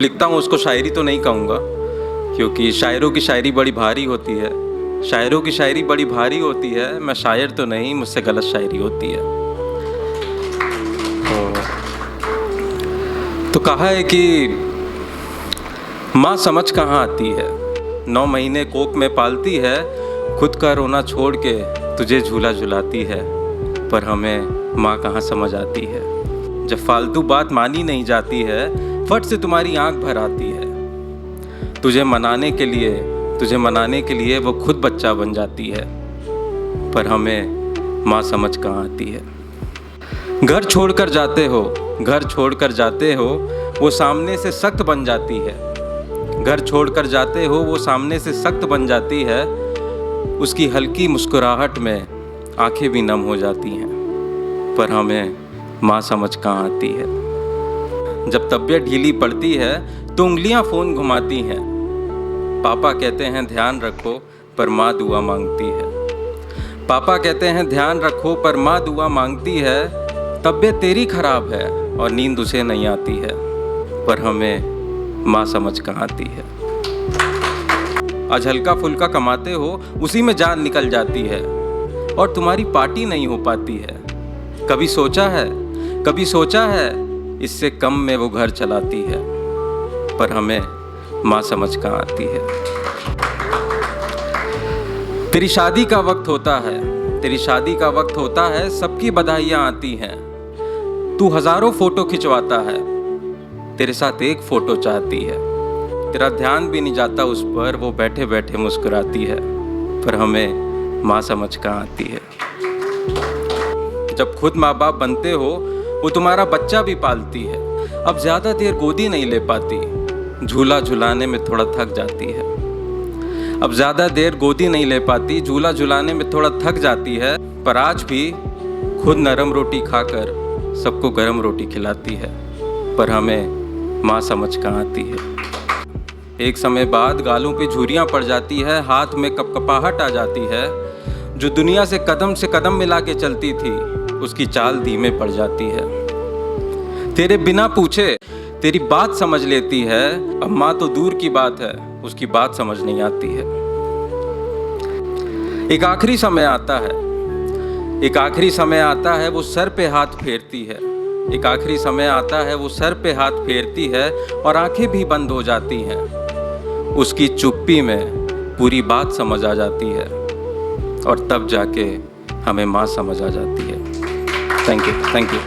लिखता हूँ उसको शायरी तो नहीं कहूँगा, क्योंकि शायरों की शायरी बड़ी भारी होती है। शायरों की शायरी बड़ी भारी होती है, मैं शायर तो नहीं, मुझसे गलत शायरी होती है। तो कहा है कि माँ समझ कहाँ आती है, 9 महीने कोख में पालती है, खुद का रोना छोड़ के तुझे झूला झुलाती है, पर हमें माँ कहाँ समझ आती है। जब फालतू बात मानी नहीं जाती है, फट से तुम्हारी आंख भर आती है। तुझे मनाने के लिए वो खुद बच्चा बन जाती है, पर हमें माँ समझ कहाँ आती है। घर छोड़कर जाते हो वो सामने से सख्त बन जाती है। घर छोड़कर जाते हो वो सामने से सख्त बन जाती है। उसकी हल्की मुस्कुराहट में आंखें भी नम हो जाती हैं, पर हमें माँ समझ कहाँ आती है। जब तबीयत ढीली पड़ती है तो उंगलियां फ़ोन घुमाती हैं। पापा कहते हैं ध्यान रखो, पर माँ दुआ मांगती है। पापा कहते हैं ध्यान रखो, पर माँ दुआ मांगती है। तबीयत तेरी खराब है और नींद उसे नहीं आती है, पर हमें माँ समझ कहाँ आती है। आज हल्का फुल्का कमाते हो, उसी में जान निकल जाती है, और तुम्हारी पार्टी नहीं हो पाती है। कभी सोचा है इससे कम में वो घर चलाती है, पर हमें माँ समझ कहाँ आती है। तेरी शादी का वक्त होता है, सबकी बधाइयाँ आती हैं। तू हज़ारों फोटो खिंचवाता है, तेरे साथ एक फ़ोटो चाहती है। तेरा ध्यान भी नहीं जाता उस पर, वो बैठे बैठे मुस्कुराती है, पर हमें माँ समझ कहाँ आती है। जब खुद माँ बाप बनते हो, वो तुम्हारा बच्चा भी पालती है। अब ज़्यादा देर गोदी नहीं ले पाती, झूला झुलाने में थोड़ा थक जाती है। अब ज़्यादा देर गोदी नहीं ले पाती, झूला झुलाने में थोड़ा थक जाती है, पर आज भी खुद नरम रोटी खाकर सबको गरम रोटी खिलाती है, पर हमें माँ समझ कहाँ आती है। एक समय बाद गालों पे झुर्रियाँ पड़ जाती है, हाथ में कपकपाहट आ जाती है। जो दुनिया से कदम मिला के चलती थी, उसकी चाल धीमे पड़ जाती है। तेरे बिना पूछे तेरी बात समझ लेती है। अब माँ तो दूर की बात है, उसकी बात समझ नहीं आती है। एक आखिरी समय आता है, वो सर पे हाथ फेरती है। एक आखिरी समय आता है, वो सर पे हाथ फेरती है, और आंखें भी बंद हो जाती हैं। उसकी चुप्पी में पूरी बात समझ आ जाती है, और तब जाके हमें माँ समझ आ जाती है। Thank you.